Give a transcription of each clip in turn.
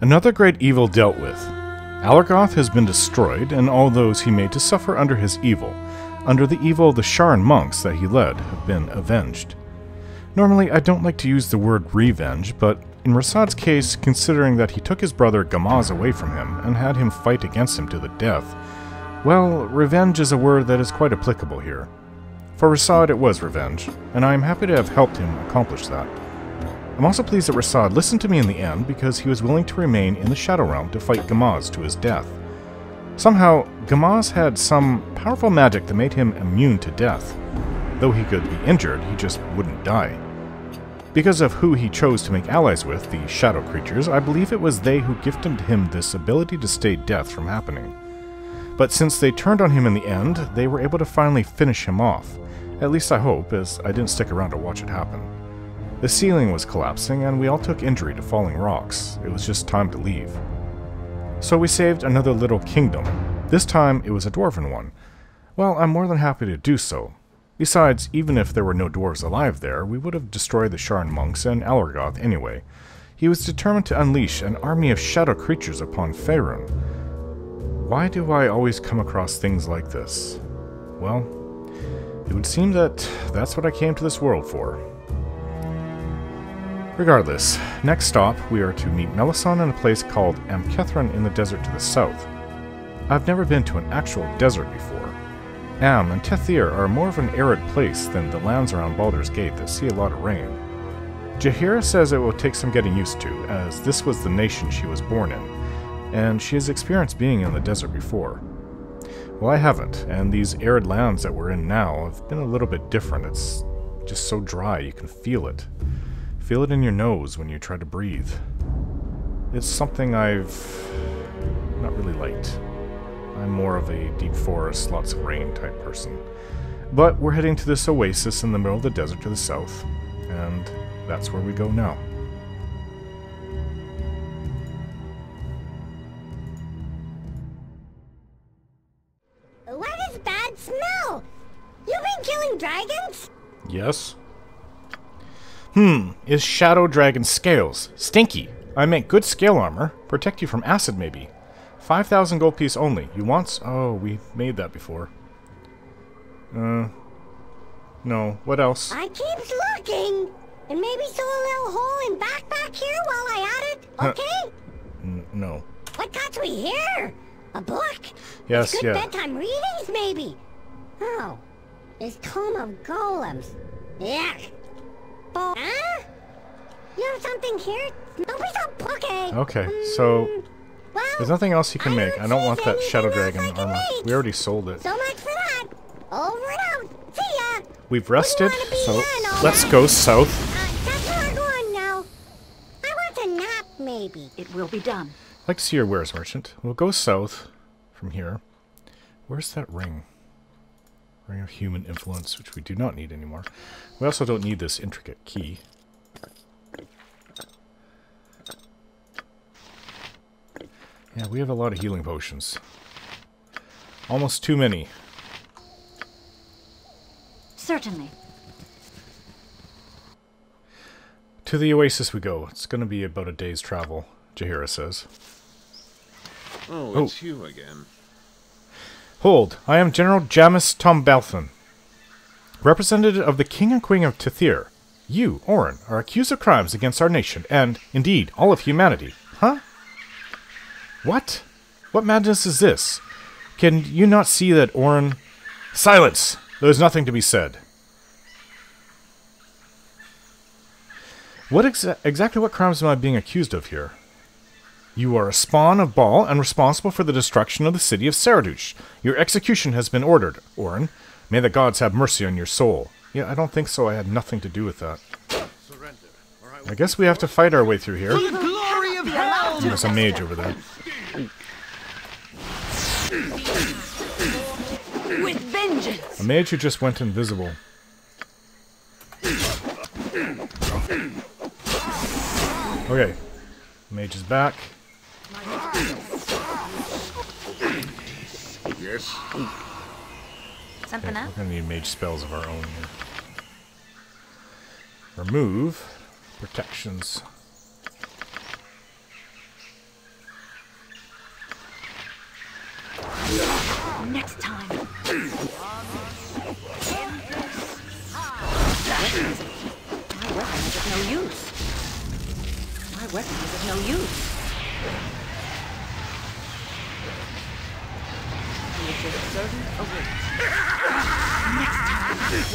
Another great evil dealt with. Allergoth has been destroyed, and all those he made to suffer under his evil, under the evil of the Sharan monks that he led, have been avenged. Normally, I don't like to use the word revenge, but in Rasad's case, considering that he took his brother Gamaz away from him and had him fight against him to the death, well, revenge is a word that is quite applicable here. For Rasad, it was revenge, and I am happy to have helped him accomplish that. I'm also pleased that Rasad listened to me in the end because he was willing to remain in the Shadow Realm to fight Gamaz to his death. Somehow, Gamaz had some powerful magic that made him immune to death. Though he could be injured, he just wouldn't die. Because of who he chose to make allies with, the shadow creatures, I believe it was they who gifted him this ability to stay death from happening. But since they turned on him in the end, they were able to finally finish him off. At least I hope, as I didn't stick around to watch it happen. The ceiling was collapsing, and we all took injury to falling rocks. It was just time to leave. So we saved another little kingdom. This time, it was a dwarven one. Well, I'm more than happy to do so. Besides, even if there were no dwarves alive there, we would have destroyed the Sharan monks and Allergoth anyway. He was determined to unleash an army of shadow creatures upon Faerun. Why do I always come across things like this? Well, it would seem that that's what I came to this world for. Regardless, next stop, we are to meet Melissan in a place called Amkethran in the desert to the south. I've never been to an actual desert before. Am and Tethir are more of an arid place than the lands around Baldur's Gate that see a lot of rain. Jaheira says it will take some getting used to, as this was the nation she was born in, and she has experienced being in the desert before. Well, I haven't, and these arid lands that we're in now have been a little bit different. It's just so dry, you can feel it. Feel it in your nose when you try to breathe. It's something I've not really liked. I'm more of a deep forest, lots of rain type person. But we're heading to this oasis in the middle of the desert to the south, and that's where we go now. What is bad smell? You've been killing dragons? Yes. Is shadow dragon scales. Stinky. I make good scale armor. Protect you from acid, maybe. 5,000 gold piece only. You want? Oh, we made that before. No. What else? I keeps looking. And maybe sew a little hole in backpack here while I add it, okay? No. What got we here? A book? Yes, Good yeah. bedtime readings, maybe? Oh. It's Tome of Golems. Yeah. Huh? You have something here? Don't be so plucky. Okay, so Well, there's nothing else you can make. I don't want that shadow dragon else I can armor. make. We already sold it. So much for that. Over and out. See ya. We've rested, Wouldn't wanna be so here and all let's that. go south. That's where we're going now. I want a nap, maybe. It will be done. I'd like to see your wares, merchant. We'll go south from here. Where's that ring? Ring of human influence, which we do not need anymore. We also don't need this intricate key. Yeah, we have a lot of healing potions. Almost too many. Certainly. To the Oasis we go. It's going to be about a day's travel, Jaheira says. Oh, it's you again. Hold, I am General Jamis Tombalthon, representative of the King and Queen of Tethir. You, Orin, are accused of crimes against our nation, and, indeed, all of humanity. Huh? What? What madness is this? Can you not see that Orin... Silence! There is nothing to be said. What exactly what crimes am I being accused of here? You are a spawn of Baal and responsible for the destruction of the city of Saradush. Your execution has been ordered, Orin. May the gods have mercy on your soul. Yeah, I don't think so. I had nothing to do with that. Surrender, or I I guess we have to fight our way through here. The glory of hell! There's a mage over there. With vengeance! A mage who just went invisible. Okay. Mage is back. Yes. Something Okay, up? we're gonna need mage spells of our own here. Remove protections. Next time. My weapon is of no use. My weapon is of no use.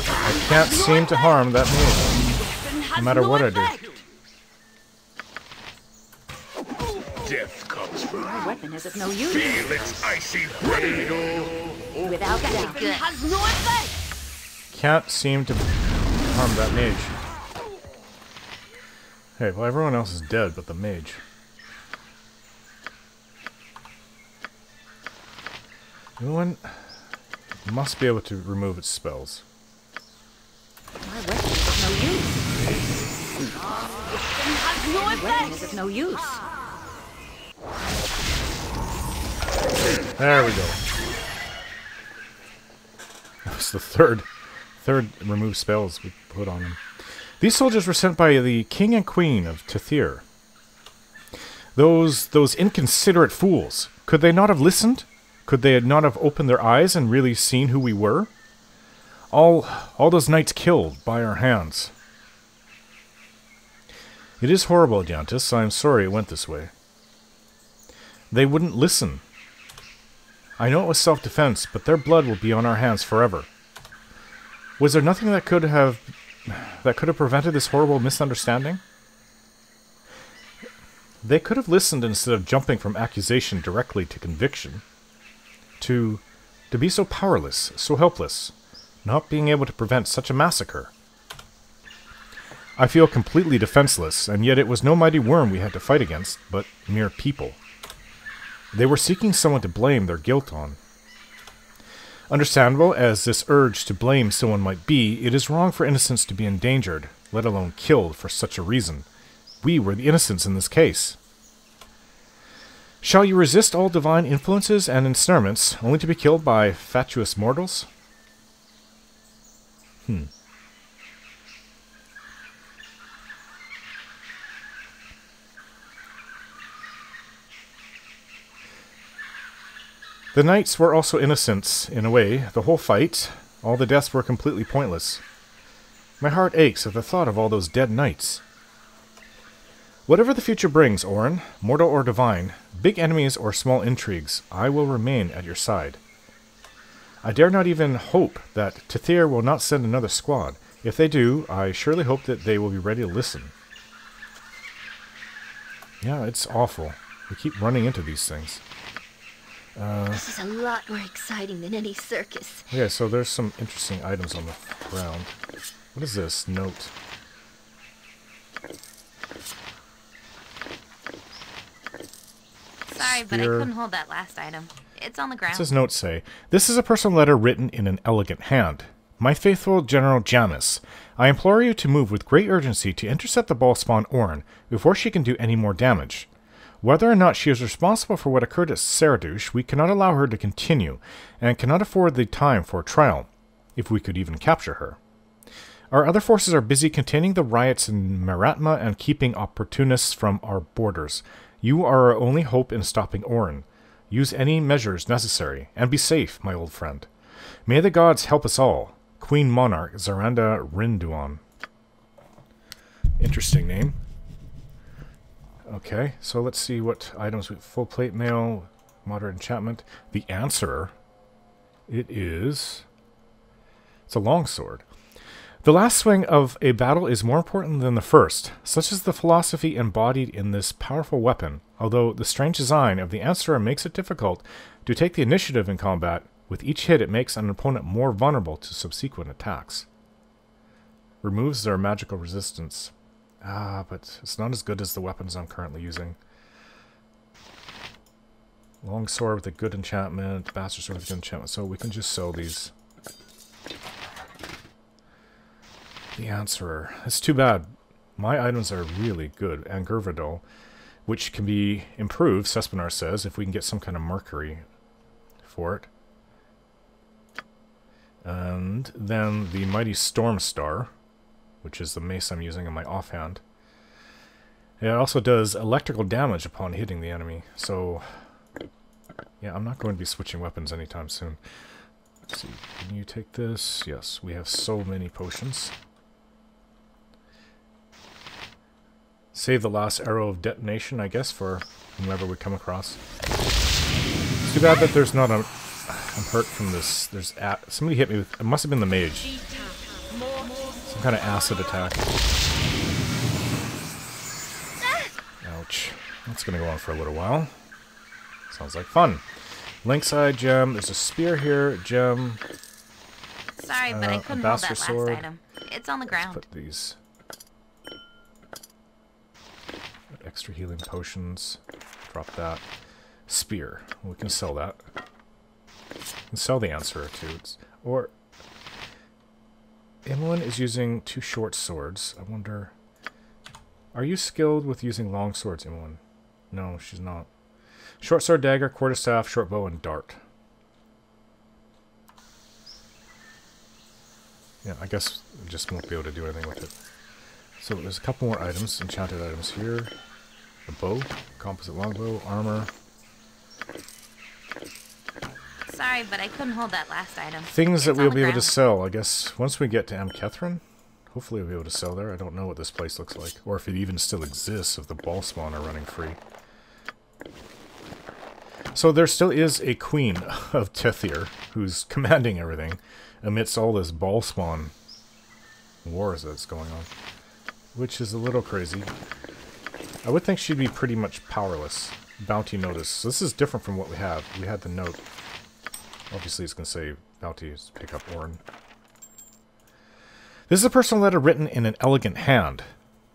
I can't seem to harm that mage, no matter what I do. Death comes from My weapon is of no use. feel its icy blade. Without doubt. It has no effect. Can't seem to harm that mage. Hey, well, everyone else is dead but the mage. No one must be able to remove its spells. My weapon is of no use. It has no effect. My weapon is of no use. There we go. That was the third remove spells we put on him. These soldiers were sent by the king and queen of Tethir. Those inconsiderate fools. Could they not have listened? Could they not have opened their eyes and really seen who we were? All those knights killed by our hands. It is horrible, Giantis. I am sorry it went this way. They wouldn't listen. I know it was self-defense, but their blood will be on our hands forever. Was there nothing that could have prevented this horrible misunderstanding? They could have listened instead of jumping from accusation directly to conviction. To be so powerless, so helpless, not being able to prevent such a massacre. I feel completely defenseless, and yet it was no mighty worm we had to fight against, but mere people. They were seeking someone to blame their guilt on. Understandable as this urge to blame someone might be, it is wrong for innocents to be endangered, let alone killed for such a reason. We were the innocents in this case. Shall you resist all divine influences and ensnarements, only to be killed by fatuous mortals? The knights were also innocents, in a way. The whole fight, all the deaths were completely pointless. My heart aches at the thought of all those dead knights. Whatever the future brings, Orin, mortal or divine, big enemies or small intrigues, I will remain at your side. I dare not even hope that Tethir will not send another squad. If they do, I surely hope that they will be ready to listen. Yeah, it's awful. We keep running into these things. This is a lot more exciting than any circus. Okay, so there's some interesting items on the ground. What is this? Note. Sorry, but I couldn't hold that last item. It's on the ground. What does note say? This is a personal letter written in an elegant hand. My faithful General Janus, I implore you to move with great urgency to intercept the ball-spawn Orin before she can do any more damage. Whether or not she is responsible for what occurred at Saradush, we cannot allow her to continue, and cannot afford the time for a trial, if we could even capture her. Our other forces are busy containing the riots in Maratma and keeping opportunists from our borders. You are our only hope in stopping Orin. Use any measures necessary, and be safe, my old friend. May the gods help us all. Queen Monarch Zaranda Rinduan. Interesting name. Okay, so let's see what items we full plate mail, moderate enchantment. The Answerer. It's a longsword. The last swing of a battle is more important than the first. Such is the philosophy embodied in this powerful weapon, although the strange design of the Answerer makes it difficult to take the initiative in combat. With each hit, it makes an opponent more vulnerable to subsequent attacks. Removes their magical resistance. But it's not as good as the weapons I'm currently using. Long sword with a good enchantment, bastard sword with a good enchantment, so we can just sell these. The Answerer. It's too bad. My items are really good. Angurvidal, which can be improved, Sespinar says, if we can get some kind of mercury for it. And then the Mighty Stormstar, which is the mace I'm using in my offhand. It also does electrical damage upon hitting the enemy, so Yeah, I'm not going to be switching weapons anytime soon. Let's see, can you take this? Yes, we have so many potions. Save the last arrow of detonation, I guess, for whomever we come across. It's too bad that there's not a... I'm hurt from this. There's somebody hit me with... It must have been the mage. Some kind of acid attack. Ouch. That's going to go on for a little while. Sounds like fun. Linkside gem. There's a spear here. Gem. Sorry, but I couldn't hold that last sword. item. It's on the ground. Let's put these... Extra healing potions. Drop that. Spear. We can sell that. We can sell the answer too. Or... Imoen is using 2 short swords. I wonder... Are you skilled with using long swords, Imoen? No, she's not. Short sword, dagger, quarterstaff, short bow, and dart. Yeah, I guess we just won't be able to do anything with it. So there's a couple more items, enchanted items here. A bow, composite longbow, armor. Sorry, but I couldn't hold that last item. Things that It's we'll on be the able to ground. sell, I guess, once we get to Amkethran. Hopefully we'll be able to sell there. I don't know what this place looks like. Or if it even still exists, if the ball spawn are running free. So there still is a queen of Tethir who's commanding everything amidst all this ball spawn wars that's going on. Which is a little crazy. I would think she'd be pretty much powerless. Bounty notice. So this is different from what we have. We had the note. Obviously it's going to say bounties pick up Orin. This is a personal letter written in an elegant hand.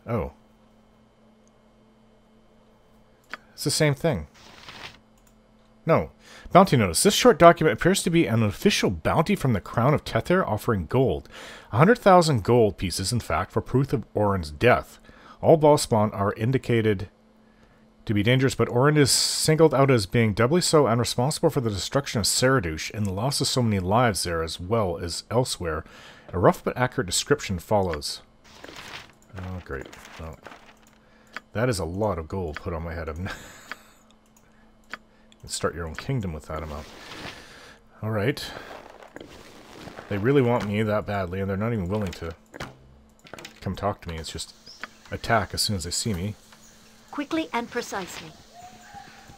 Oh. It's the same thing. No. Bounty notice. This short document appears to be an official bounty from the Crown of Tethir offering gold. 100,000 gold pieces, in fact, for proof of Orin's death. All ball spawn are indicated to be dangerous, but Orin is singled out as being doubly so and responsible for the destruction of Ceradush and the loss of so many lives there as well as elsewhere. A rough but accurate description follows. Oh, great. Well, that is a lot of gold put on my head. Start your own kingdom with that amount. Alright. They really want me that badly, and they're not even willing to come talk to me. It's just attack as soon as they see me. Quickly and precisely.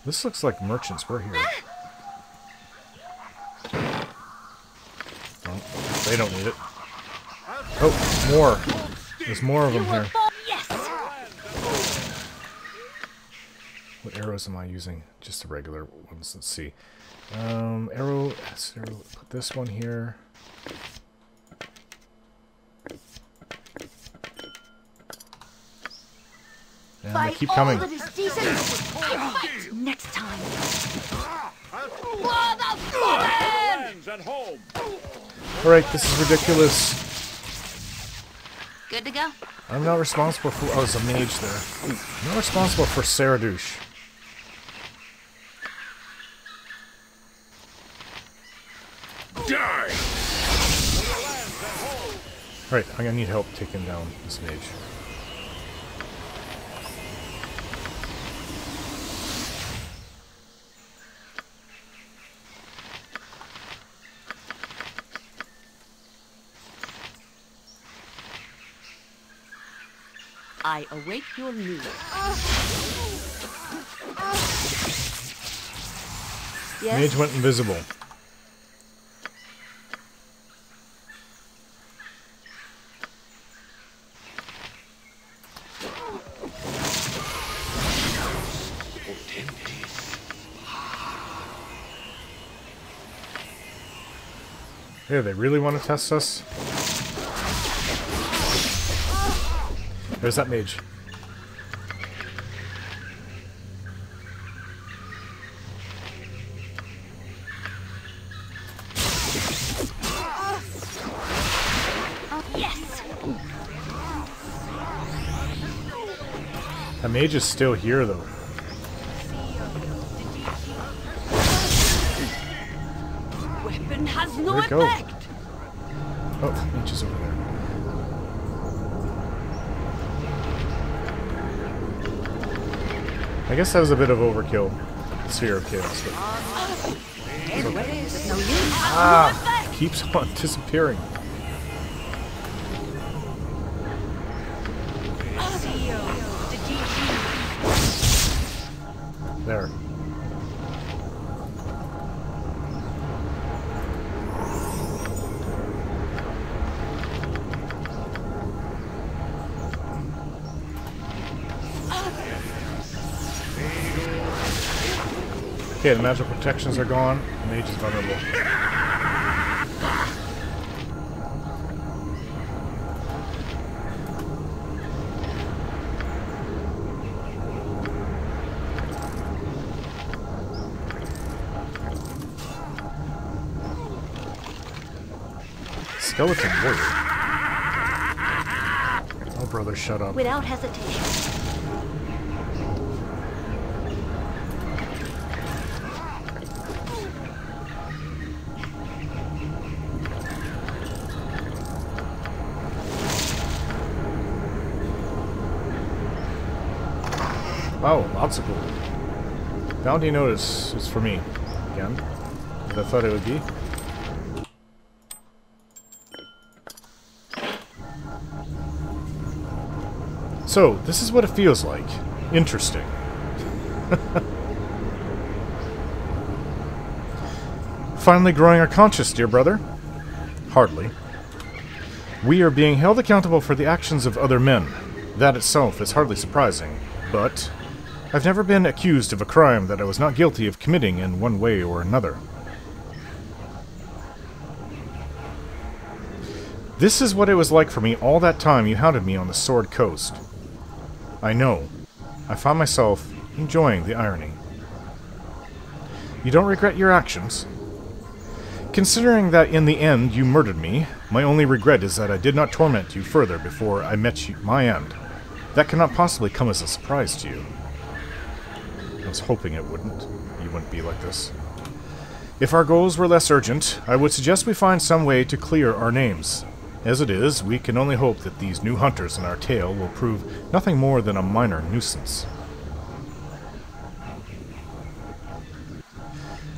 This looks like merchants. We're here. Well, they don't need it. Oh, more. There's more of them here. Yes! What arrows am I using? Just the regular ones. Let's see. Arrow. Put this one here. And they keep coming. All that is decent. I'll fight next time. Hands at home. Alright, this is ridiculous. Good to go. I'm not responsible for... Oh, there's a mage there. I'm not responsible for Ceradush. Die. Alright, I'm gonna need help taking down this mage. I await your news. Yes? Mage went invisible. Yeah, they really want to test us? There's that mage. Yes! That mage is still here, though. Weapon has no Where'd it go? effect. Oh, the mage is over there. I guess that was a bit of overkill. Sphere of Chaos. But No use. keeps on disappearing. There. Okay, the magical protections are gone. Mage is vulnerable. Skeleton warrior. Oh, brother, shut up. Without hesitation. Wow, lots of gold. Bounty notice is for me. Again. As I thought it would be. So, this is what it feels like. Interesting. Finally growing our conscience, dear brother. Hardly. We are being held accountable for the actions of other men. That itself is hardly surprising, but I've never been accused of a crime that I was not guilty of committing in one way or another. This is what it was like for me all that time you hounded me on the Sword Coast. I know. I found myself enjoying the irony. You don't regret your actions? Considering that in the end you murdered me, my only regret is that I did not torment you further before I met you, my end. That cannot possibly come as a surprise to you. I was hoping it wouldn't. You wouldn't be like this. If our goals were less urgent, I would suggest we find some way to clear our names. As it is, we can only hope that these new hunters in our tail will prove nothing more than a minor nuisance.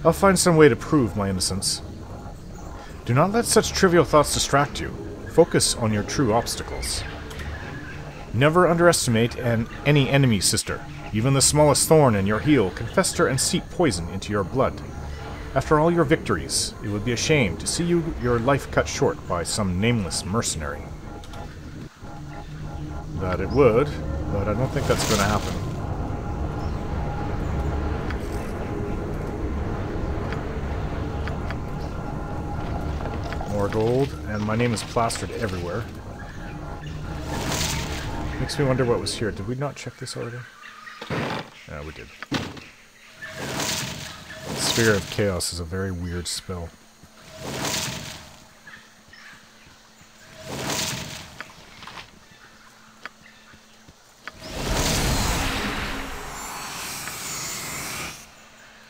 I'll find some way to prove my innocence. Do not let such trivial thoughts distract you. Focus on your true obstacles. Never underestimate any enemy, sister. Even the smallest thorn in your heel can fester and seep poison into your blood. After all your victories, it would be a shame to see your life cut short by some nameless mercenary. That it would, but I don't think that's going to happen. More gold, and my name is plastered everywhere. Makes me wonder what was here. Did we not check this already? Yeah, we did. Sphere of Chaos is a very weird spell.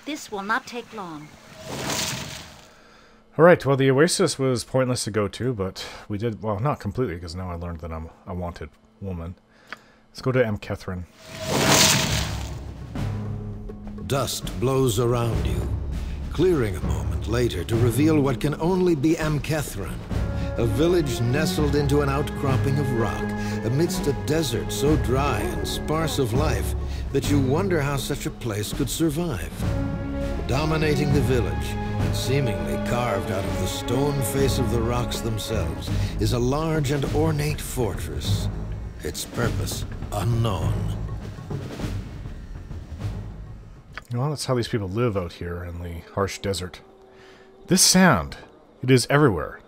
This will not take long. Alright, well the Oasis was pointless to go to, but we did, well, not completely, because now I learned that I'm a wanted woman. Let's go to Amkethran. Dust blows around you, clearing a moment later to reveal what can only be Amkethran, a village nestled into an outcropping of rock, amidst a desert so dry and sparse of life that you wonder how such a place could survive. Dominating the village, and seemingly carved out of the stone face of the rocks themselves, is a large and ornate fortress, its purpose unknown. Well, that's how these people live out here in the harsh desert. This sand, it is everywhere.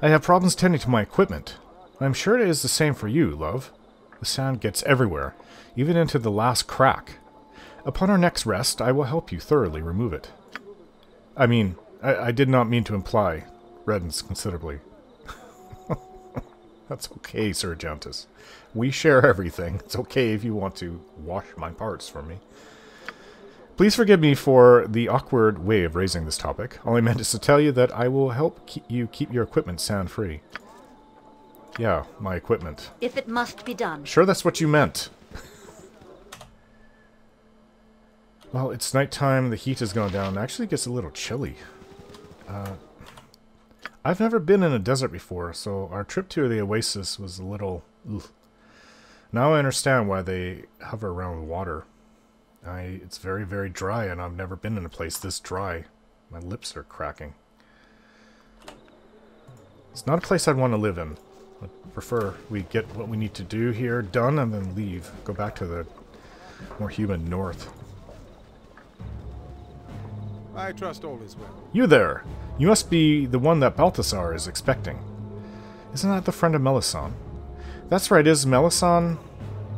I have problems tending to my equipment. I'm sure it is the same for you, love. The sand gets everywhere, even into the last crack. Upon our next rest, I will help you thoroughly remove it. I mean, I did not mean to imply reddens considerably. That's okay, Sir Jantis. We share everything. It's okay if you want to wash my parts for me. Please forgive me for the awkward way of raising this topic. All I meant is to tell you that I will help you keep your equipment sand-free. Yeah, my equipment. If it must be done. Sure, that's what you meant. Well, it's nighttime, the heat has gone down. It actually gets a little chilly. I've never been in a desert before, so our trip to the Oasis was a little... Ugh. Now I understand why they hover around water. It's very, very dry, and I've never been in a place this dry. My lips are cracking. It's not a place I'd want to live in. I prefer we get what we need to do here done and then leave. Go back to the more humid north. I trust all is well. You there! You must be the one that Balthazar is expecting. Isn't that the friend of Melissan? That's right, is Melissan...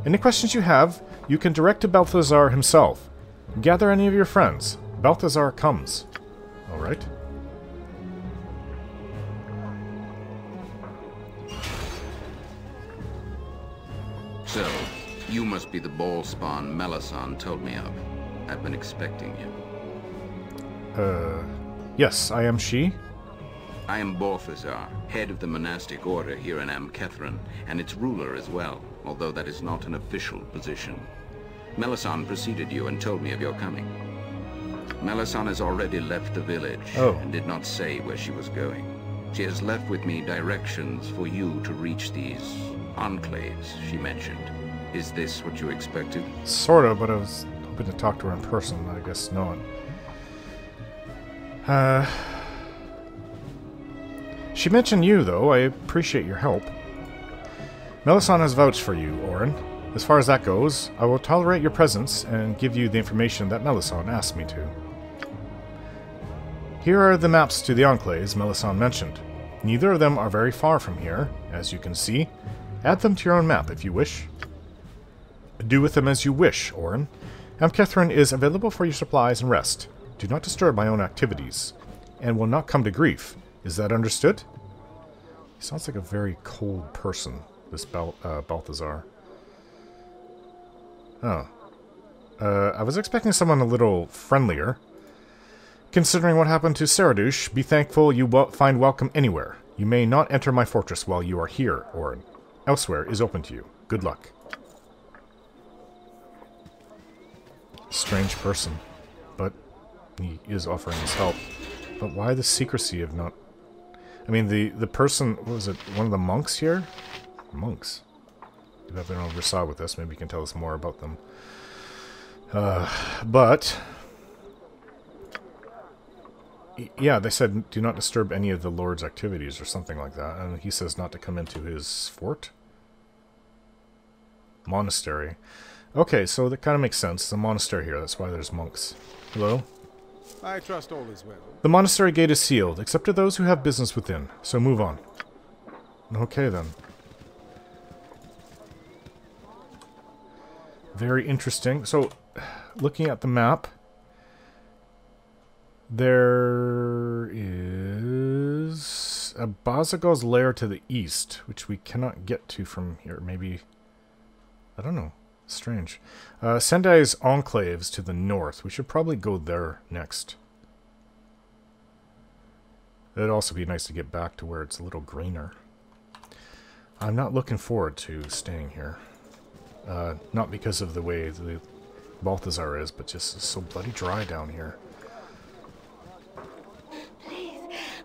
Any questions you have, you can direct to Balthazar himself. Gather any of your friends. Balthazar comes. Alright. So, you must be the ball spawn Melissan told me of. I've been expecting you. Yes, I am she. I am Balthazar, head of the monastic order here in Amkethran, and its ruler as well, although that is not an official position. Melissan preceded you and told me of your coming. Melissan has already left the village and did not say where she was going. She has left with me directions for you to reach these enclaves she mentioned. Is this what you expected? Sort of, but I was hoping to talk to her in person. I guess not. She mentioned you, though. I appreciate your help. Melissan has vouched for you, Orin. As far as that goes, I will tolerate your presence and give you the information that Melissan asked me to. Here are the maps to the enclaves Melissan mentioned. Neither of them are very far from here, as you can see. Add them to your own map if you wish. Do with them as you wish, Orin. Amkethran is available for your supplies and rest. Do not disturb my own activities, and will not come to grief. Is that understood? He sounds like a very cold person, this Balthazar. Oh. I was expecting someone a little friendlier. Considering what happened to Saradush, be thankful you find welcome anywhere. You may not enter my fortress while you are here, Orin. Elsewhere is open to you. Good luck. Strange person, but he is offering his help. But why the secrecy of not... I mean, the person... What was it? One of the monks here? Monks. If I've been on Versailles with us, maybe you can tell us more about them. But... Yeah, they said, do not disturb any of the Lord's activities or something like that. And he says not to come into his fort? Monastery. Okay, so that kind of makes sense. It's a monastery here, that's why there's monks. Hello? I trust all is well. The monastery gate is sealed, except to those who have business within, so move on. Okay, then. Very interesting. So, looking at the map, there is a Balthazar's lair to the east, which we cannot get to from here. Maybe... I don't know. Strange. Sendai's enclaves to the north. We should probably go there next. It'd also be nice to get back to where it's a little greener. I'm not looking forward to staying here. Not because of the way the Balthazar is, but just it's so bloody dry down here.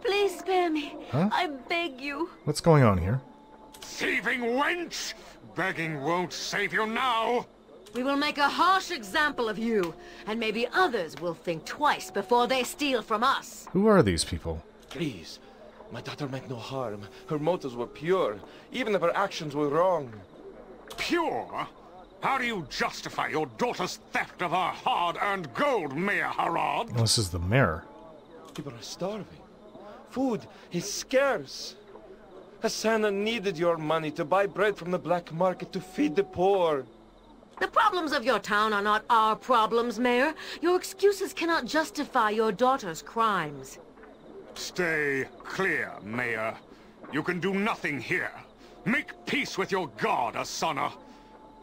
Please spare me. Huh? I beg you. What's going on here? Thieving wench! Begging won't save you now! We will make a harsh example of you, and maybe others will think twice before they steal from us. Who are these people? Please, my daughter meant no harm. Her motives were pure, even if her actions were wrong. Pure? How do you justify your daughter's theft of her hard-earned gold, Mayor Harad? Well, this is the mayor. People are starving. Food is scarce. Hasana needed your money to buy bread from the black market to feed the poor. The problems of your town are not our problems, Mayor. Your excuses cannot justify your daughter's crimes. Stay clear, Mayor. You can do nothing here. Make peace with your god, Asana.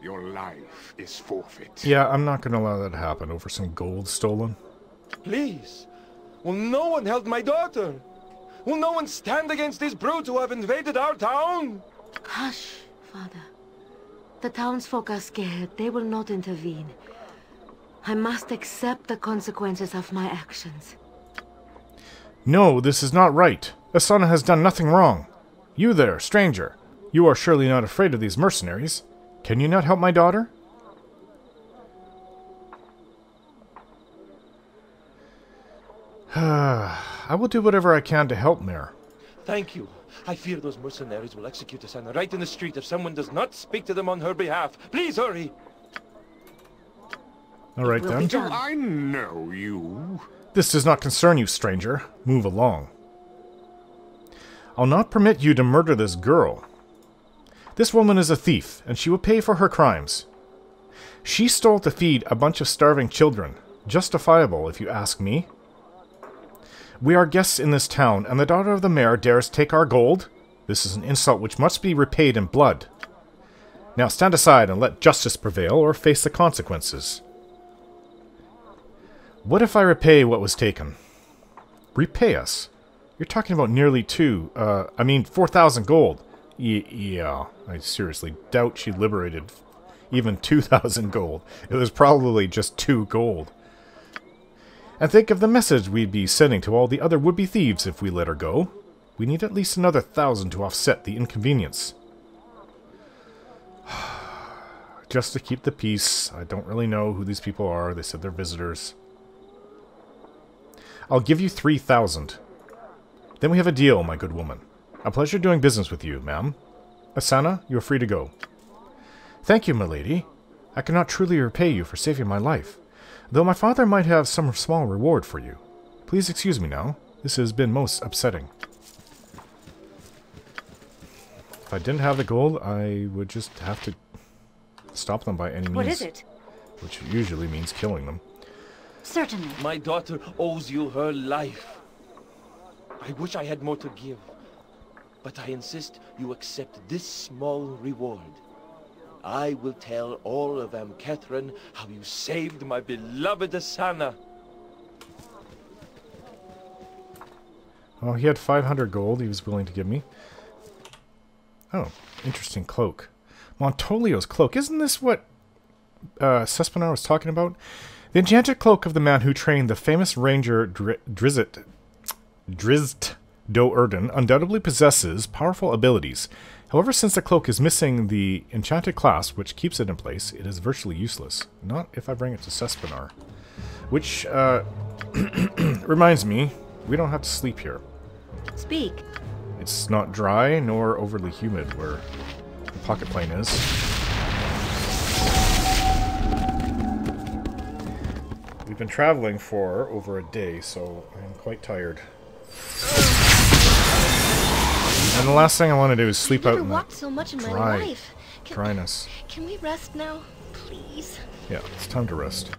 Your life is forfeit. Yeah, I'm not going to allow that to happen over some gold stolen. Please. Will no one help my daughter? Will no one stand against these brutes who have invaded our town? Hush, Father. The townsfolk are scared. They will not intervene. I must accept the consequences of my actions. No, this is not right. Asana has done nothing wrong. You there, stranger. You are surely not afraid of these mercenaries. Can you not help my daughter? I will do whatever I can to help, Mayor. Thank you. I fear those mercenaries will execute Asana right in the street if someone does not speak to them on her behalf. Please hurry! Alright then. Do I know you? This does not concern you, stranger. Move along. I'll not permit you to murder this girl. This woman is a thief, and she will pay for her crimes. She stole to feed a bunch of starving children. Justifiable, if you ask me. We are guests in this town, and the daughter of the mayor dares take our gold? This is an insult which must be repaid in blood. Now stand aside and let justice prevail, or face the consequences. What if I repay what was taken? Repay us? You're talking about nearly 4,000 gold. Yeah, I seriously doubt she liberated even 2,000 gold. It was probably just 2 gold. And think of the message we'd be sending to all the other would-be thieves if we let her go. We need at least another 1,000 to offset the inconvenience. Just to keep the peace. I don't really know who these people are. They said they're visitors. I'll give you 3,000. Then we have a deal, my good woman. A pleasure doing business with you, ma'am. Asana, you are free to go. Thank you, milady. I cannot truly repay you for saving my life, though my father might have some small reward for you. Please excuse me now. This has been most upsetting. If I didn't have the gold, I would just have to stop them by any means. What is it? Which usually means killing them. Certainly. My daughter owes you her life. I wish I had more to give, but I insist you accept this small reward. I will tell all of Amkethran how you saved my beloved Asana. Oh, he had 500 gold he was willing to give me. Oh, interesting cloak. Antolio's cloak. Isn't this what Cespinar was talking about? The enchanted cloak of the man who trained the famous ranger Drizzt Do-Erden undoubtedly possesses powerful abilities. However, since the cloak is missing the enchanted clasp which keeps it in place, it is virtually useless. Not if I bring it to Cespinar. Which, reminds me, we don't have to sleep here. Speak. It's not dry nor overly humid where the pocket plane is. We've been traveling for over a day, so I'm quite tired. And the last thing I want to do is sleep out in walked so much in my life. Dryness. Can we rest now, please? Yeah, it's time to rest.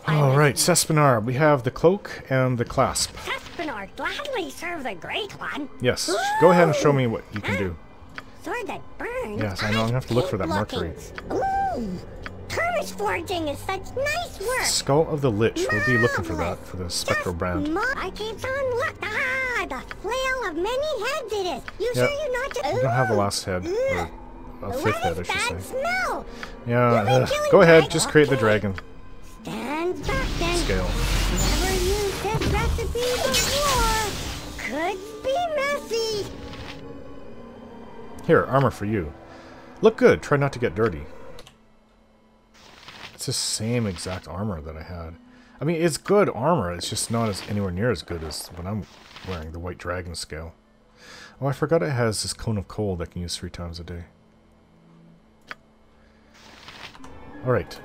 Alright, Cespinar, we have the cloak and the clasp. Cespinar gladly serve the Great One. Yes, go ahead and show me what you can do. Sword that burns. Yes, I know, I'm gonna have to look for that markery. Ooh, Turkish forging is such nice work. Skull of the Lich, we'll be looking for that for the Spectral brand. I keep on look. Ah, the flail of many heads it is. You sure you're not just... We don't have the last head, or a fifth head, I should say. Smell? Yeah, go ahead, just create the dragon. Stand back then. Scale. Never used this recipe before. Could be messy. Here, armor for you. Look good, try not to get dirty. It's the same exact armor that I had. I mean, it's good armor, it's just not as anywhere near as good as when I'm wearing the white dragon scale. Oh, I forgot it has this cone of cold I can use 3 times a day. Alright.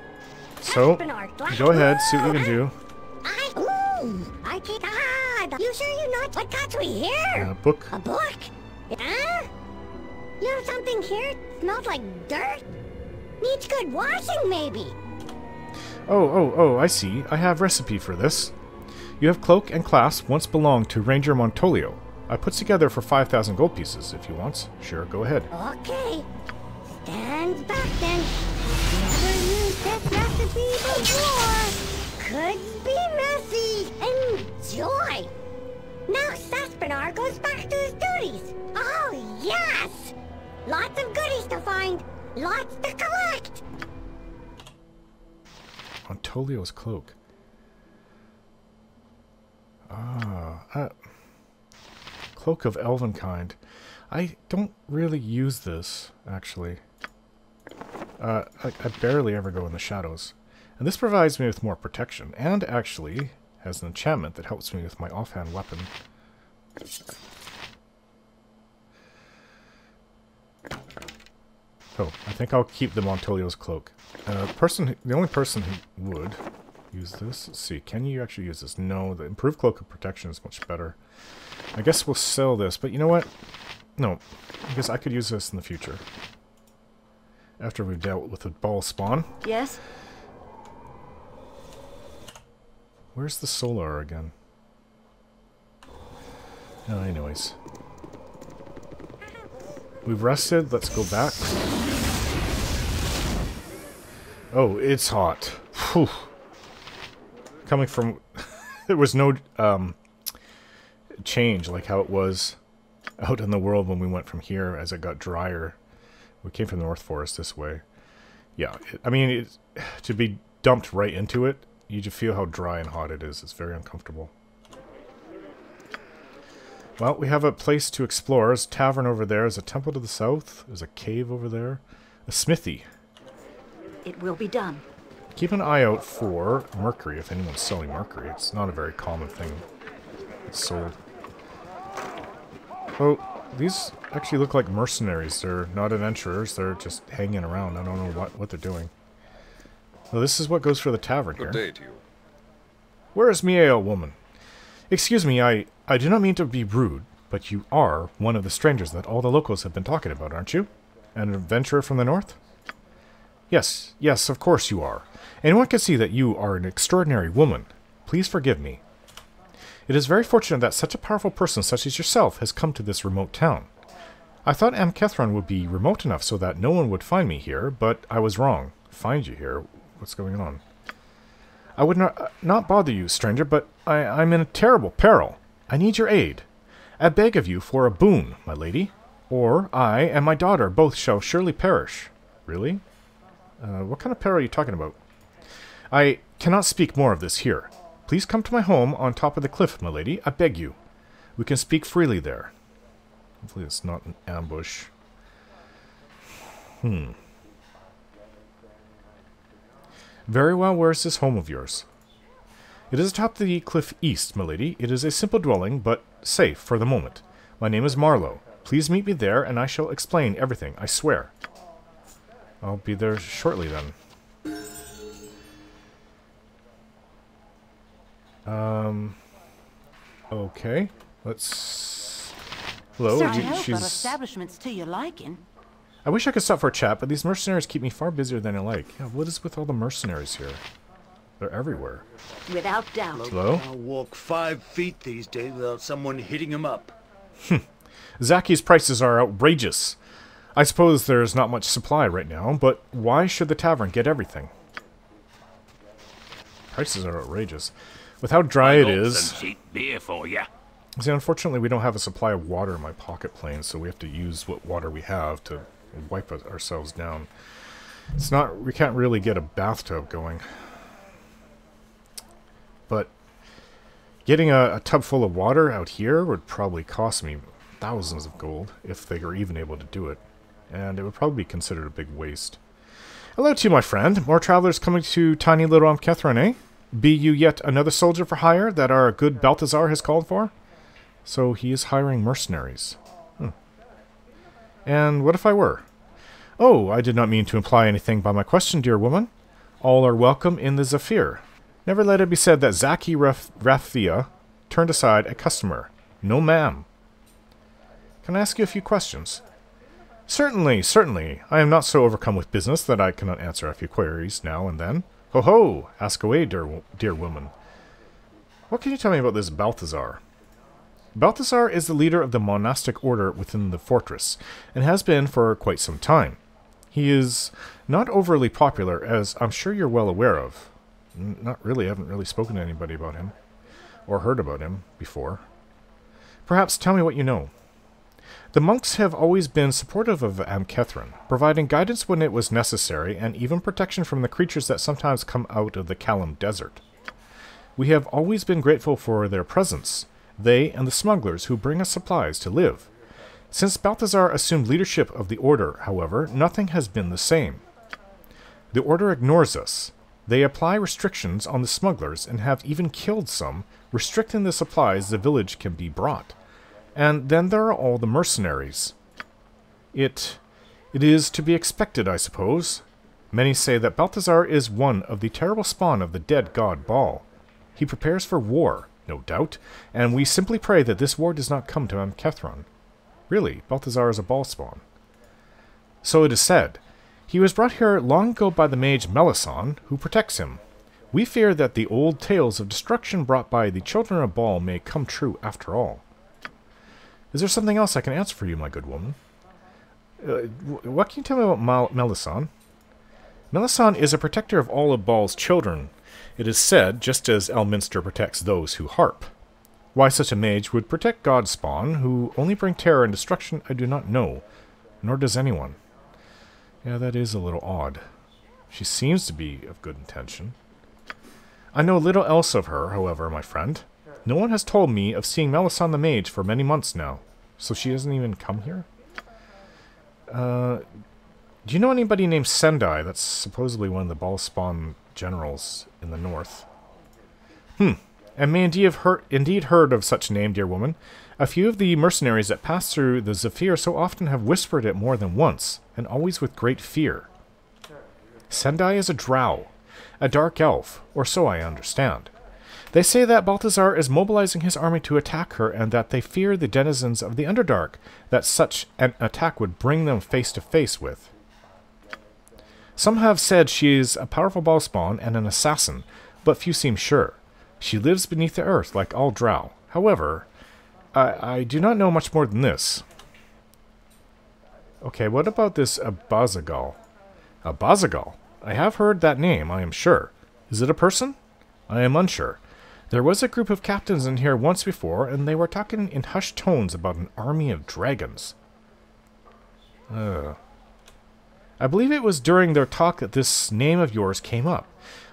So, go ahead, see what you can do. I keep... you sure you're not... What got we here? Book. A book? Huh? You have something here? It smells like dirt? Needs good washing, maybe. Oh, I see. I have recipe for this. You have cloak and clasp once belonged to Ranger Antolio. I put together for 5,000 gold pieces, if you want. Sure, go ahead. Okay. Stand back then. Never used this recipe before. Could be messy. Enjoy. Now, Cespinar. Tavernar goes back to his duties. Oh, yes! Lots of goodies to find, lots to collect. Antolio's cloak. Cloak of Elvenkind. I don't really use this, actually. I barely ever go in the shadows. And this provides me with more protection, and actually has an enchantment that helps me with my offhand weapon. Oh, I think I'll keep the Antolio's cloak. The only person who would use this... Let's see, can you actually use this? No, the improved cloak of protection is much better. I guess we'll sell this, but you know what? No, because I could use this in the future. After we've dealt with the ball spawn. Yes? Where's the solar again? Oh, anyways. We've rested, let's go back. Oh, it's hot. Whew. Coming from... there was no change like how it was out in the world when we went from here as it got drier. We came from the North Forest this way. Yeah, I mean, to be dumped right into it, you just feel how dry and hot it is. It's very uncomfortable. Well, we have a place to explore. There's a tavern over there. There's a temple to the south. There's a cave over there. A smithy. It will be done. Keep an eye out for mercury, if anyone's selling mercury. It's not a very common thing. It's sold. Oh, these actually look like mercenaries. They're not adventurers. They're just hanging around. I don't know what they're doing. Well, this is what goes for the tavern here. Good day to you. Where is me ale, woman? Excuse me, I do not mean to be rude, but you are one of the strangers that all the locals have been talking about, aren't you? An adventurer from the north? Yes, yes, of course you are. Anyone can see that you are an extraordinary woman. Please forgive me. It is very fortunate that such a powerful person such as yourself has come to this remote town. I thought Amkethran would be remote enough so that no one would find me here, but I was wrong. Find you here? What's going on? I would not bother you, stranger, but I'm in a terrible peril. I need your aid. I beg of you for a boon, my lady, or I and my daughter both shall surely perish. Really? What kind of peril are you talking about? I cannot speak more of this here. Please come to my home on top of the cliff, my lady. I beg you. We can speak freely there. Hopefully it's not an ambush. Very well, where is this home of yours? It is atop the cliff east, my lady. It is a simple dwelling, but safe for the moment. My name is Marlowe. Please meet me there, and I shall explain everything, I swear. I'll be there shortly, then. Okay. Let's... Hello, she's... establishments to your liking. I wish I could stop for a chat, but these mercenaries keep me far busier than I like. Yeah, what is with all the mercenaries here? They're everywhere. Without doubt. Hello? I'll walk 5 feet these days without someone hitting him up. Zaki's prices are outrageous. I suppose there's not much supply right now, but why should the tavern get everything? Prices are outrageous. With how dry it is... some cheap beer for you. See, unfortunately, we don't have a supply of water in my pocket plane, so we have to use what water we have to wipe ourselves down. It's not... We can't really get a bathtub going. But getting a tub full of water out here would probably cost me thousands of gold, if they were even able to do it. And it would probably be considered a big waste. Hello to you, my friend. More travelers coming to tiny little Amkethran, eh? Be you yet another soldier for hire that our good Balthazar has called for? So he is hiring mercenaries. And what if I were? Oh, I did not mean to imply anything by my question, dear woman. All are welcome in the Zephyr. Never let it be said that Zaki Rathia turned aside a customer. No, ma'am. Can I ask you a few questions? Certainly, certainly. I am not so overcome with business that I cannot answer a few queries now and then. Ho-ho! Ask away, dear woman. What can you tell me about this Balthazar? Balthazar is the leader of the monastic order within the fortress, and has been for quite some time. He is not overly popular, as I'm sure you're well aware of. Not really, I haven't really spoken to anybody about him, or heard about him before. Perhaps tell me what you know. The monks have always been supportive of Amkethran, providing guidance when it was necessary and even protection from the creatures that sometimes come out of the Callum Desert. We have always been grateful for their presence, they and the smugglers who bring us supplies to live. Since Balthazar assumed leadership of the Order, however, nothing has been the same. The Order ignores us. They apply restrictions on the smugglers and have even killed some, restricting the supplies the village can be brought. And then there are all the mercenaries. It is to be expected, I suppose. Many say that Balthazar is one of the terrible spawn of the dead god Baal. He prepares for war, no doubt, and we simply pray that this war does not come to Amkethran. Really, Balthazar is a Baal spawn. So it is said. He was brought here long ago by the mage Melissan, who protects him. We fear that the old tales of destruction brought by the children of Baal may come true after all. Is there something else I can answer for you, my good woman? What can you tell me about Melissan? Melissan is a protector of all of Baal's children. It is said, just as Elminster protects those who harp. Why such a mage would protect god spawn, who only bring terror and destruction, I do not know. Nor does anyone. Yeah, that is a little odd. She seems to be of good intention. I know little else of her, however, my friend. No one has told me of seeing Melissan the mage for many months now. So she hasn't even come here? Do you know anybody named Sendai? That's supposedly one of the Baal spawn generals in the north. And may indeed heard of such name, dear woman. A few of the mercenaries that pass through the Zephyr so often have whispered it more than once, and always with great fear. Sendai is a drow, a dark elf, or so I understand. They say that Balthazar is mobilizing his army to attack her, and that they fear the denizens of the Underdark, that such an attack would bring them face to face with. Some have said she is a powerful Baal spawn and an assassin, but few seem sure. She lives beneath the earth like all drow. However, I do not know much more than this. Okay, what about this Abazagal? Abazagal? I have heard that name, I am sure. Is it a person? I am unsure. There was a group of captains in here once before, and they were talking in hushed tones about an army of dragons. I believe it was during their talk that this name of yours came up.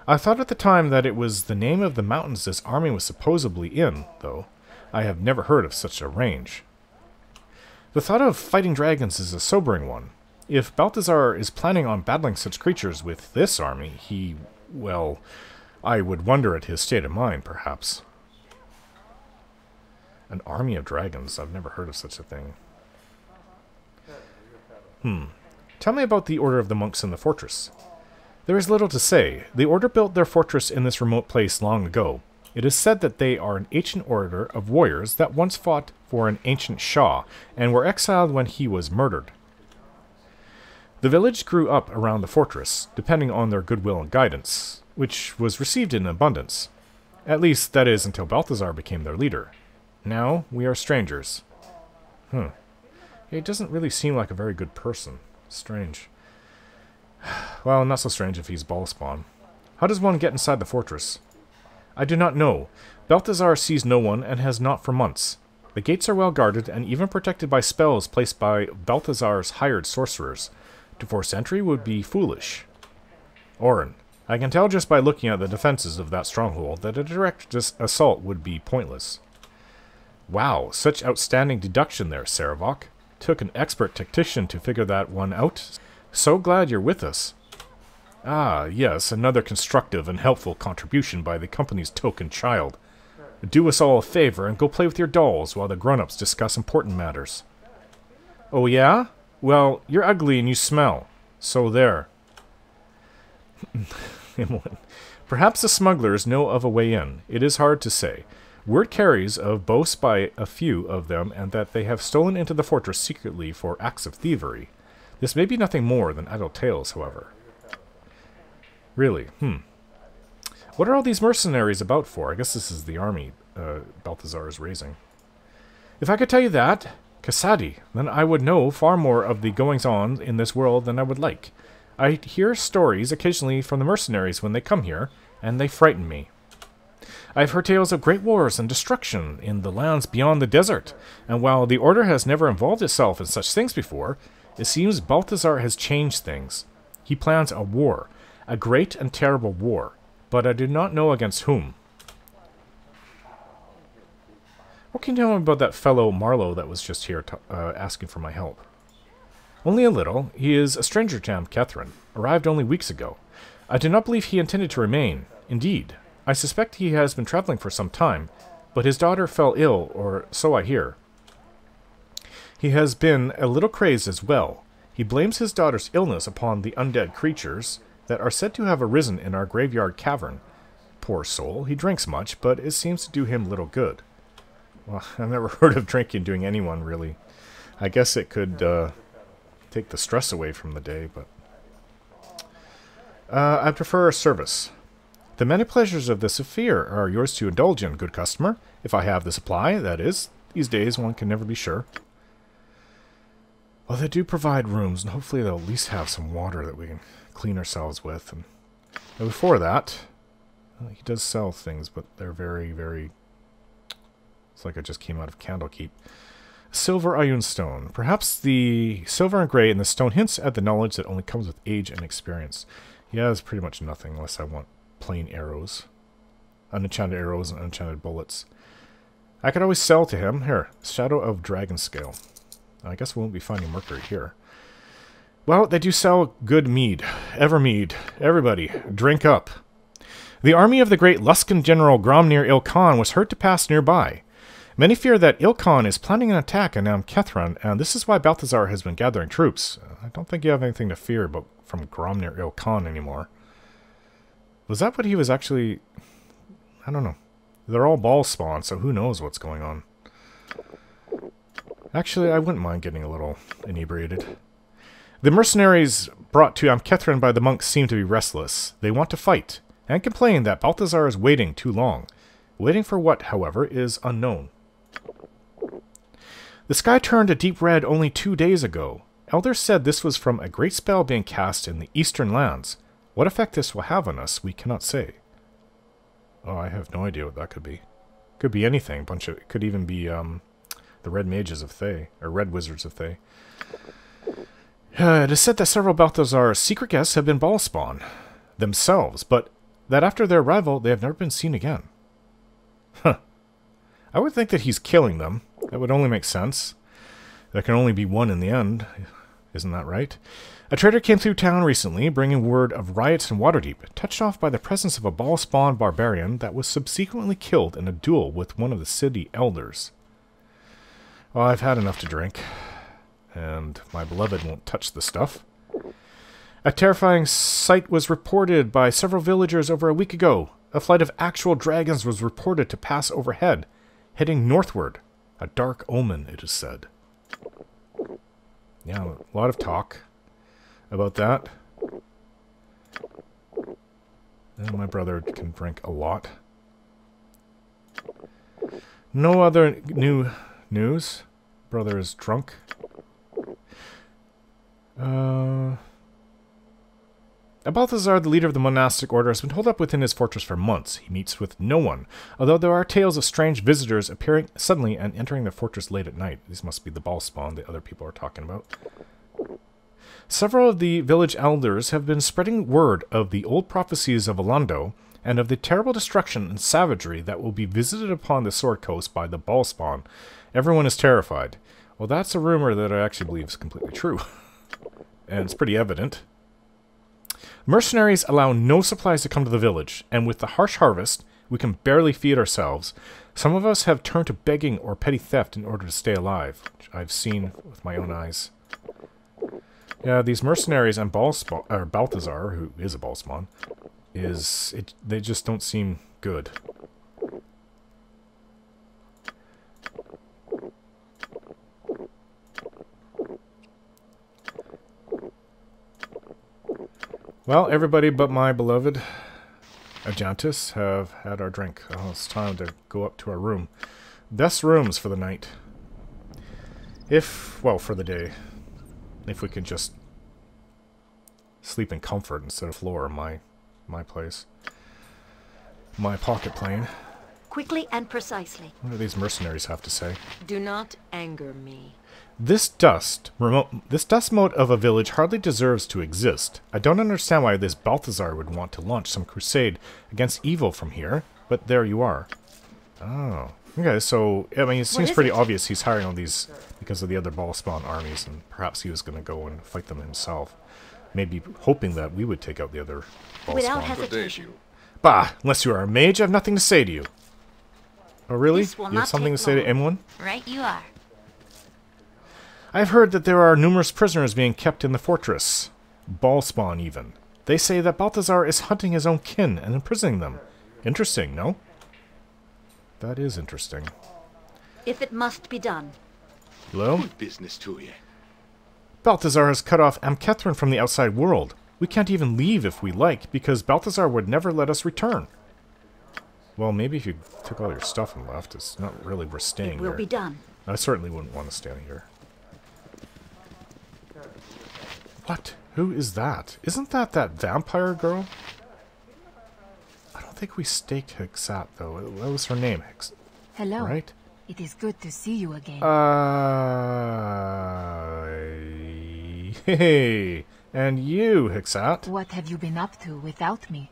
I thought at the time that it was the name of the mountains this army was supposedly in, though. I have never heard of such a range. The thought of fighting dragons is a sobering one. If Balthazar is planning on battling such creatures with this army, well, I would wonder at his state of mind, perhaps. An army of dragons. I've never heard of such a thing. Tell me about the Order of the Monks in the fortress. There is little to say. The Order built their fortress in this remote place long ago. It is said that they are an ancient order of warriors that once fought for an ancient Shah, and were exiled when he was murdered. The village grew up around the fortress, depending on their goodwill and guidance, which was received in abundance. At least, that is, until Balthazar became their leader. Now, we are strangers. He doesn't really seem like a very good person. Strange. Well, not so strange if he's Baal spawn. How does one get inside the fortress? I do not know. Balthazar sees no one, and has not for months. The gates are well guarded, and even protected by spells placed by Balthazar's hired sorcerers. To force entry would be foolish. Orin, I can tell just by looking at the defenses of that stronghold that a direct assault would be pointless. Wow, such outstanding deduction there, Sarevok. Took an expert tactician to figure that one out. So glad you're with us. Ah, yes, another constructive and helpful contribution by the company's token child. Do us all a favor and go play with your dolls while the grown-ups discuss important matters. Oh yeah? Well, you're ugly and you smell. So there. Perhaps the smugglers know of a way in. It is hard to say. Word carries of boasts by a few of them, and that they have stolen into the fortress secretly for acts of thievery. This may be nothing more than idle tales, however. Really? What are all these mercenaries about for? I guess this is the army Balthazar is raising. If I could tell you that, Kasadi, then I would know far more of the goings-on in this world than I would like. I hear stories occasionally from the mercenaries when they come here, and they frighten me. I've heard tales of great wars and destruction in the lands beyond the desert, and while the Order has never involved itself in such things before, it seems Balthazar has changed things. He plans a war, a great and terrible war, but I do not know against whom. What can you tell me about that fellow Marlowe that was just here asking for my help? Only a little. He is a stranger to Amkethran, arrived only weeks ago. I do not believe he intended to remain. Indeed, I suspect he has been traveling for some time, but his daughter fell ill, or so I hear. He has been a little crazed as well. He blames his daughter's illness upon the undead creatures that are said to have arisen in our graveyard cavern. Poor soul, he drinks much, but it seems to do him little good. Well, I've never heard of drinking doing anyone, really. I guess it could take the stress away from the day, but... I prefer a service. The many pleasures of this affair are yours to indulge in, good customer. If I have the supply, that is. These days, one can never be sure. Well, they do provide rooms, and hopefully they'll at least have some water that we can clean ourselves with. And before that, well, he does sell things, but they're very, very... It's like I just came out of Candlekeep. Silver Ioun Stone. Perhaps the silver and grey in the stone hints at the knowledge that only comes with age and experience. He has pretty much nothing unless I want plain arrows. Unenchanted arrows and unenchanted bullets. I could always sell to him. Here, Shadow of Dragon Scale. I guess we won't be finding mercury here. Well, they do sell good mead. Evermead. Everybody, drink up. The army of the great Luskan general Gromnir Ilkhan was heard to pass nearby. Many fear that Ilkhan is planning an attack on Amkethran, and this is why Balthazar has been gathering troops. I don't think you have anything to fear from Gromnir Ilkhan anymore. Was that what he was actually... I don't know. They're all ball spawn, so who knows what's going on. Actually, I wouldn't mind getting a little inebriated. The mercenaries brought to Amkethran by the monks seem to be restless. They want to fight, and complain that Balthazar is waiting too long. Waiting for what, however, is unknown. The sky turned a deep red only 2 days ago. Elders said this was from a great spell being cast in the eastern lands. What effect this will have on us, we cannot say. Oh, I have no idea what that could be. Could be anything. It could even be the Red Mages of Thay, or Red Wizards of Thay. It is said that several Balthazar's secret guests have been ball spawn themselves, but that after their arrival, they have never been seen again. Huh. I would think that he's killing them. That would only make sense. There can only be one in the end. Isn't that right? A trader came through town recently, bringing word of riots in Waterdeep, touched off by the presence of a ball-spawned barbarian that was subsequently killed in a duel with one of the city elders. Well, I've had enough to drink, and my beloved won't touch the stuff. A terrifying sight was reported by several villagers over a week ago. A flight of actual dragons was reported to pass overhead, heading northward. A dark omen, it is said. Yeah, a lot of talk about that. And my brother can drink a lot. No other new news. Brother is drunk. Balthazar, the leader of the monastic order, has been holed up within his fortress for months. He meets with no one, although there are tales of strange visitors appearing suddenly and entering the fortress late at night. These must be the ball spawn the other people are talking about. Several of the village elders have been spreading word of the old prophecies of Alando and of the terrible destruction and savagery that will be visited upon the Sword Coast by the ball spawn. Everyone is terrified. Well, that's a rumor that I actually believe is completely true. And it's pretty evident. Mercenaries allow no supplies to come to the village, and with the harsh harvest, we can barely feed ourselves. Some of us have turned to begging or petty theft in order to stay alive, which I've seen with my own eyes. Yeah, these mercenaries and Balthazar, who is a ball spawn, they just don't seem good. Well, everybody but my beloved Ajantis have had our drink. Oh, it's time to go up to our room. Best rooms for the night. Well, for the day. If we can just sleep in comfort instead of floor in my place. my pocket plane. Quickly and precisely. What do these mercenaries have to say? Do not anger me. This dust mote of a village hardly deserves to exist. I don't understand why this Balthazar would want to launch some crusade against evil from here, but there you are. Oh. Okay, so, I mean, it seems pretty obvious he's hiring all these because of the other Ballspawn armies, and perhaps he was going to go and fight them himself. Maybe hoping that we would take out the other Ballspawn. Without hesitation. Bah! Unless you are a mage, I have nothing to say to you. Oh, really? You have something to say to anyone? Right you are. I've heard that there are numerous prisoners being kept in the fortress. Ballspawn, even. They say that Balthazar is hunting his own kin and imprisoning them. Interesting, no? That is interesting. If it must be done. Hello? What business to you? Balthazar has cut off Amkethran from the outside world. We can't even leave if we like, because Balthazar would never let us return. Well, maybe if you took all your stuff and left, it's not really worth staying here. It will be done. I certainly wouldn't want to stay here. What? Who is that? Isn't that vampire girl? I don't think we staked Hixat, though. What was her name? Hello. Right? It is good to see you again. Hey. And you, Hixat? What have you been up to without me?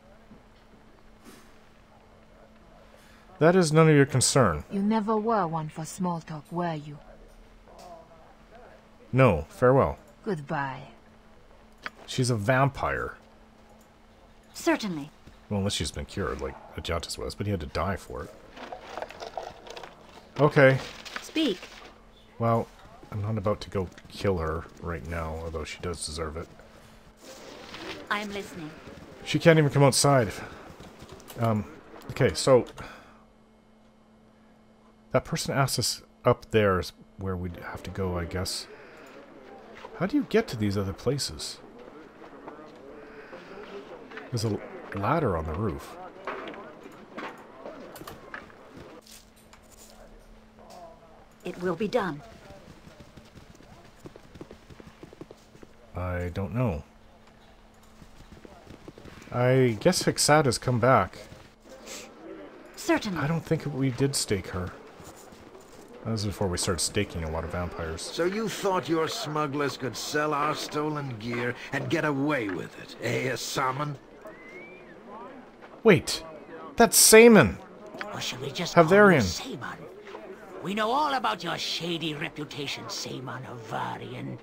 That is none of your concern. You never were one for small talk, were you? No, farewell. Goodbye. She's a vampire. Certainly. Well, unless she's been cured, like Ajantis was, but he had to die for it. Okay. Speak. Well, I'm not about to go kill her right now, although she does deserve it. I am listening. She can't even come outside. Okay, so... that person asked us up there is where we'd have to go, I guess. How do you get to these other places? There's a ladder on the roof. It will be done. I don't know. I guess Hixat has come back. Certainly. I don't think we did stake her. That was before we started staking a lot of vampires. So you thought your smugglers could sell our stolen gear and get away with it, eh, Salmon? Wait, that's Saman! Or should we just Havarian. call you Saman? We know all about your shady reputation, Saman Havarian.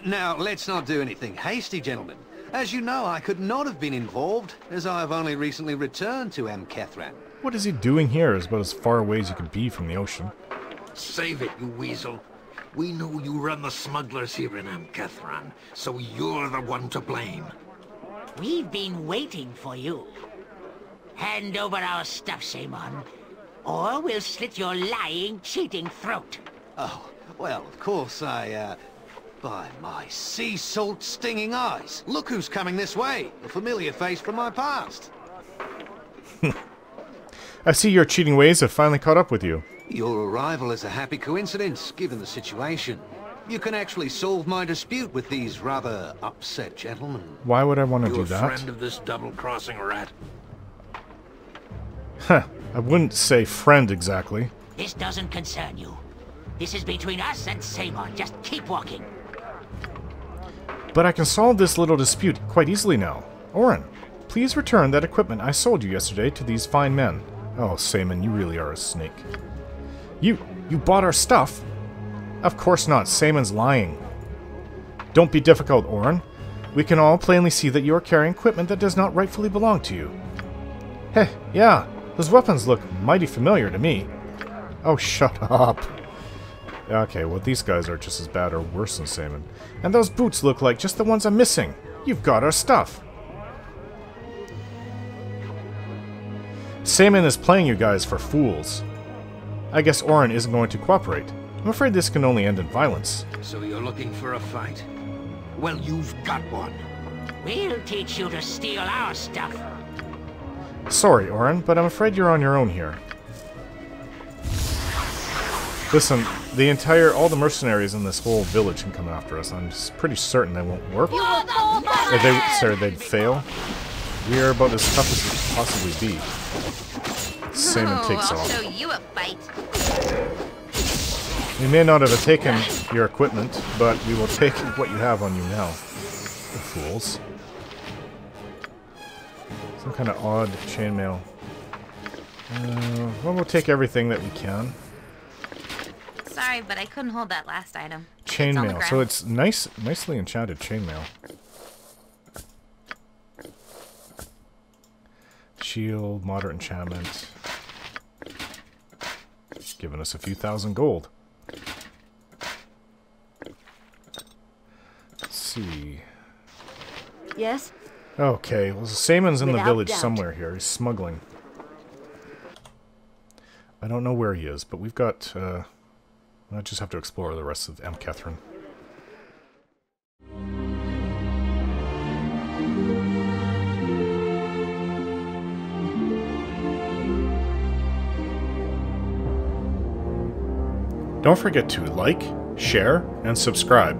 Now, let's not do anything hasty, gentlemen. As you know, I could not have been involved, as I have only recently returned to Amkethran. What is he doing here is about as far away as you can be from the ocean. Save it, you weasel. We know you run the smugglers here in Amkethran, so you're the one to blame. We've been waiting for you. Hand over our stuff, Saman, or we'll slit your lying, cheating throat. Oh, well, of course, by my sea salt stinging eyes. Look who's coming this way. A familiar face from my past. I see your cheating ways have finally caught up with you. Your arrival is a happy coincidence, given the situation. You can actually solve my dispute with these rather upset gentlemen. Why would I want to do You're that? a friend of this double-crossing rat. Huh, I wouldn't say friend exactly. This doesn't concern you. This is between us and Saman. Just keep walking. But I can solve this little dispute quite easily now. Orin, please return that equipment I sold you yesterday to these fine men. Oh, Saman, you really are a snake. You bought our stuff? Of course not, Saman's lying. Don't be difficult, Orin. We can all plainly see that you are carrying equipment that does not rightfully belong to you. Heh, yeah, those weapons look mighty familiar to me. Oh, shut up. Okay, well these guys are just as bad or worse than Saman. And those boots look like just the ones I'm missing. You've got our stuff. Saman is playing you guys for fools. I guess Orin isn't going to cooperate. I'm afraid this can only end in violence. So you're looking for a fight? Well, you've got one. We'll teach you to steal our stuff. Sorry, Orin, but I'm afraid you're on your own here. Listen, all the mercenaries in this whole village can come after us. I'm pretty certain they won't work. They'd fail. We are about as tough as we could possibly be. Simon takes I'll off. show you a fight. We may not have taken your equipment, but we will take what you have on you now. The fools. Some kind of odd chainmail. Well, we'll take everything that we can. Sorry, but I couldn't hold that last item. Chainmail. So it's nicely enchanted chainmail. Shield, moderate enchantment. Giving us a few thousand gold. Let's see. Yes? Okay, well, Samon's in the Without village doubt. somewhere here. He's smuggling. I don't know where he is, but we've got... I just have to explore the rest of Amkethran. Don't forget to like, share, and subscribe.